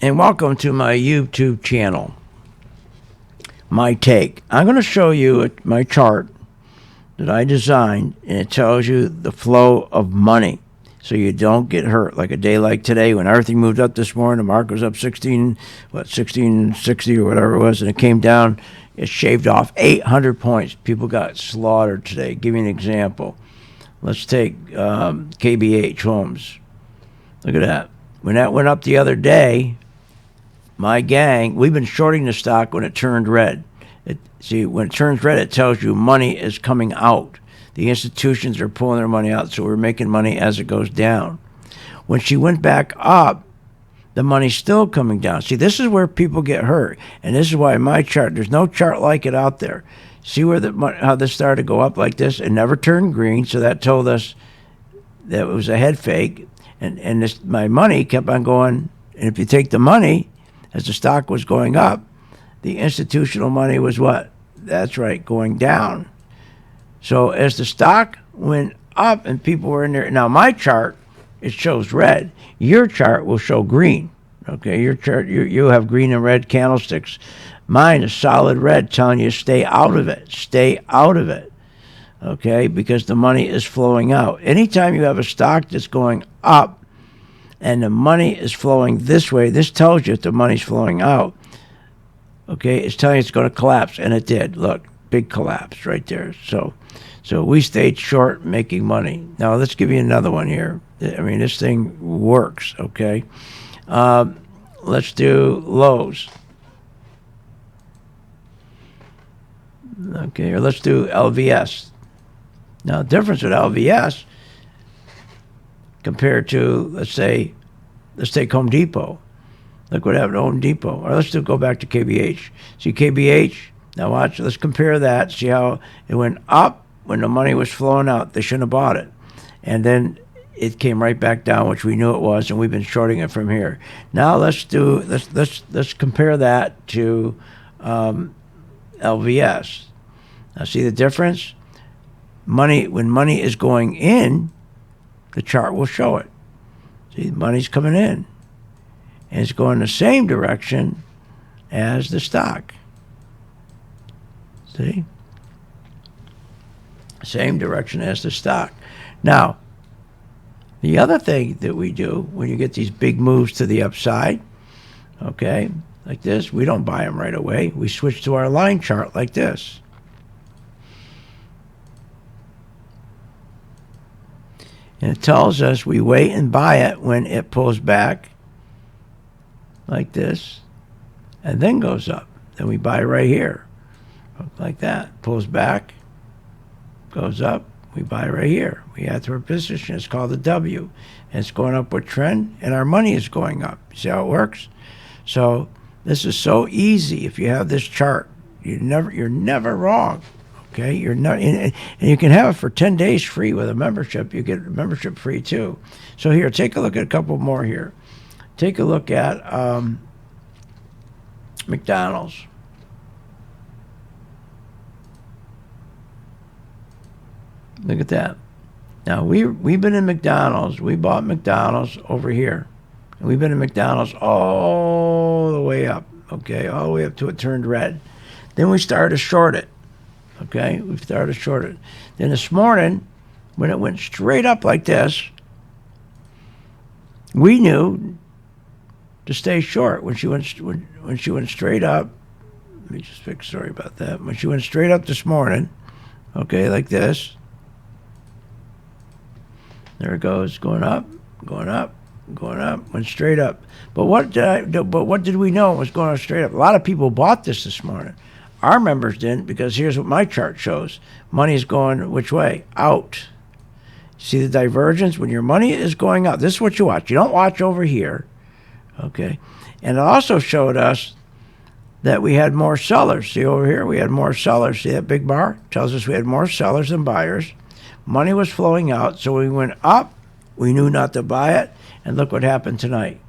and welcome to my YouTube channel. My take. I'm going to show you my chart that I designed, and it tells you the flow of money so you don't get hurt. Like a day like today when everything moved up this morning, the market was up 1660 or whatever it was, and it came down, it shaved off 800 points. People got slaughtered today. Give you an example. Let's take KBH Homes. Look at that. When that went up the other day, my gang, we've been shorting the stock when it turned red. See, when it turns red, it tells you money is coming out. The institutions are pulling their money out, so we're making money as it goes down. When she went back up, the money's still coming down. See, this is where people get hurt, and this is why my chart, there's no chart like it out there. See where how this started to go up like this? It never turned green, so that told us that it was a head fake, and my money kept on going. And if you take the money, as the stock was going up, the institutional money was what? That's right, going down. So as the stock went up and people were in there, now my chart, it shows red. Your chart will show green. Okay, your chart, you have green and red candlesticks. Mine is solid red, telling you stay out of it. Stay out of it. Okay, because the money is flowing out. Anytime you have a stock that's going up and the money is flowing this way, this tells you if the money's flowing out. Okay, it's telling you it's going to collapse, and it did. Look, big collapse right there. So we stayed short making money. Now let's give you another one here. I mean, this thing works. Okay, let's do Lowe's. Okay, or let's do LVS. Now, the difference with LVS compared to, let's take Home Depot. Look what happened to Home Depot. Or let's go back to KBH. See KBH? Now watch, let's compare that. See how it went up when the money was flowing out. They shouldn't have bought it. And then it came right back down, which we knew it was, and we've been shorting it from here. Now let's compare that to LVS. Now see the difference? When money is going in, the chart will show it. See, money's coming in. And it's going the same direction as the stock. See? Same direction as the stock. Now, the other thing that we do when you get these big moves to the upside, okay, like this, we don't buy them right away. We switch to our line chart like this. And it tells us we wait and buy it when it pulls back like this and then goes up. Then we buy right here like that. Pulls back, goes up, we buy right here. We add to our position. It's called the W. And it's going upward trend, and our money is going up. See how it works? So this is so easy if you have this chart. You're never wrong. Okay, you're not, and you can have it for 10 days free with a membership. You get a membership free too. So here, take a look at a couple more here. Take a look at McDonald's. Look at that. Now we've been in McDonald's. We bought McDonald's over here, and we've been in McDonald's all the way up. Okay, all the way up to it turned red. Then we started to short it. Okay, we started to short it. Then this morning, when it went straight up like this, we knew to stay short. When she went straight up, let me just fix. Sorry about that. When she went straight up this morning, okay, like this. There it goes, going up, going up, going up, went straight up. But what did we know was going straight up? A lot of people bought this morning. Our members didn't, because here's what my chart shows. Money is going which way? Out. See the divergence? When your money is going up, this is what you watch. You don't watch over here. Okay. And it also showed us that we had more sellers. See over here? We had more sellers. See that big bar? Tells us we had more sellers than buyers. Money was flowing out, so we went up. We knew not to buy it. And look what happened tonight.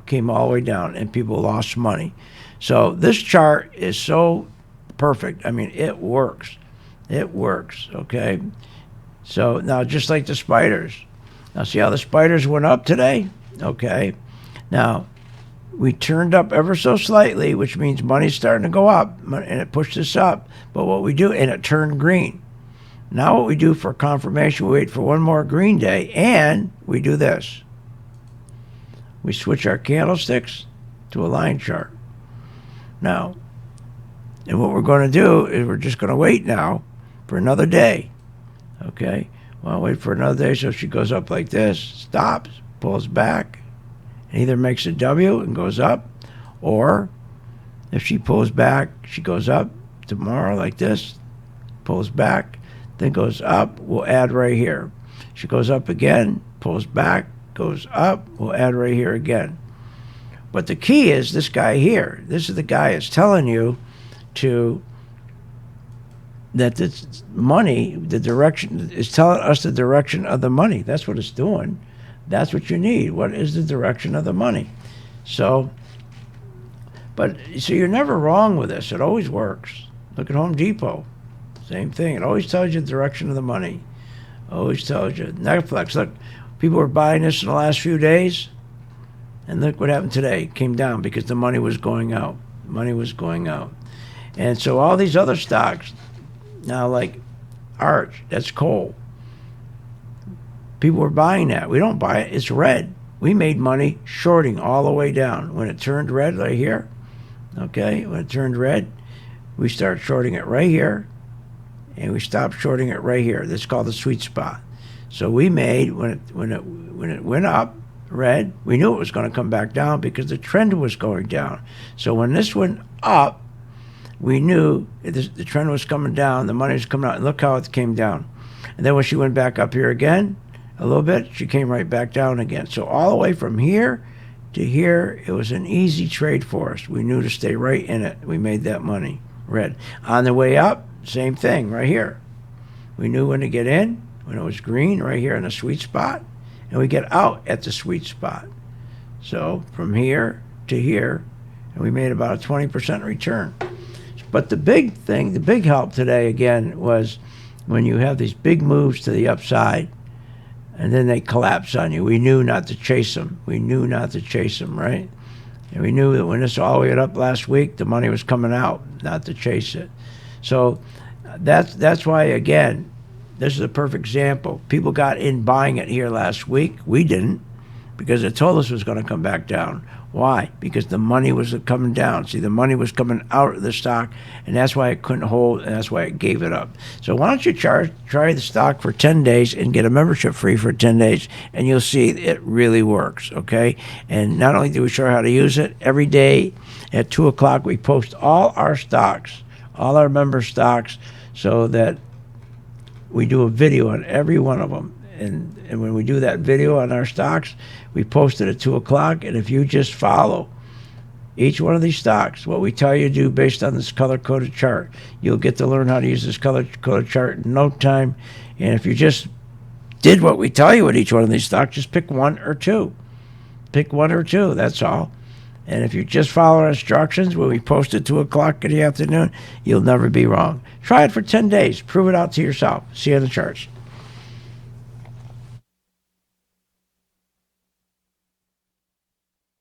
Came all the way down, and people lost money. So this chart is so perfect. I mean, it works. It works, okay? So now just like the spiders. Now see how the spiders went up today? Okay. Now, we turned up ever so slightly, which means money's starting to go up, and it pushed us up. But what we do, and it turned green. Now what we do for confirmation, we wait for one more green day, and we do this. We switch our candlesticks to a line chart. Now, and what we're going to do is we're just going to wait now for another day. Okay? Well, wait for another day, so she goes up like this, stops, pulls back, and either makes a W and goes up, or if she pulls back, she goes up tomorrow like this, pulls back, then goes up, we'll add right here. She goes up again, pulls back, goes up, we'll add right here again. But the key is this guy here. This is the guy that's telling you that this money, the direction, is telling us the direction of the money. That's what it's doing. That's what you need. What is the direction of the money? So you're never wrong with this. It always works. Look at Home Depot. Same thing. It always tells you the direction of the money. Always tells you. Netflix, look, people were buying this in the last few days, and look what happened today. It came down because the money was going out. Money was going out. And so all these other stocks, now like Arch, that's coal. People were buying that. We don't buy it. It's red. We made money shorting all the way down. When it turned red right here, okay, when it turned red, we start shorting it right here, and we stopped shorting it right here. That's called the sweet spot. So we made, when it went up, red, we knew it was going to come back down because the trend was going down. So when this went up, we knew the trend was coming down, the money was coming out, and look how it came down. And then when she went back up here again, a little bit, she came right back down again. So all the way from here to here, it was an easy trade for us. We knew to stay right in it. We made that money, red. On the way up, same thing, right here. We knew when to get in, when it was green, right here in the sweet spot, and we get out at the sweet spot. So from here to here, and we made about a 20% return. But the big thing, the big help today, again, was when you have these big moves to the upside, and then they collapse on you. We knew not to chase them. We knew not to chase them, right? And we knew that when this all the way up last week, the money was coming out, not to chase it. So that's why, again, this is a perfect example. People got in buying it here last week. We didn't, because it told us it was going to come back down. Why? Because the money was coming down. See, the money was coming out of the stock, and that's why it couldn't hold, and that's why it gave it up. So why don't you try the stock for 10 days and get a membership free for 10 days, and you'll see it really works, okay? And not only do we show you how to use it, every day at 2 o'clock we post all our stocks, all our member stocks, so that we do a video on every one of them. And when we do that video on our stocks, we post it at 2 o'clock. And if you just follow each one of these stocks, what we tell you to do based on this color-coded chart, you'll get to learn how to use this color-coded chart in no time. And if you just did what we tell you with each one of these stocks, just pick one or two. Pick one or two, that's all. And if you just follow our instructions when we post at 2 o'clock in the afternoon, you'll never be wrong. Try it for 10 days. Prove it out to yourself. See you on the charts.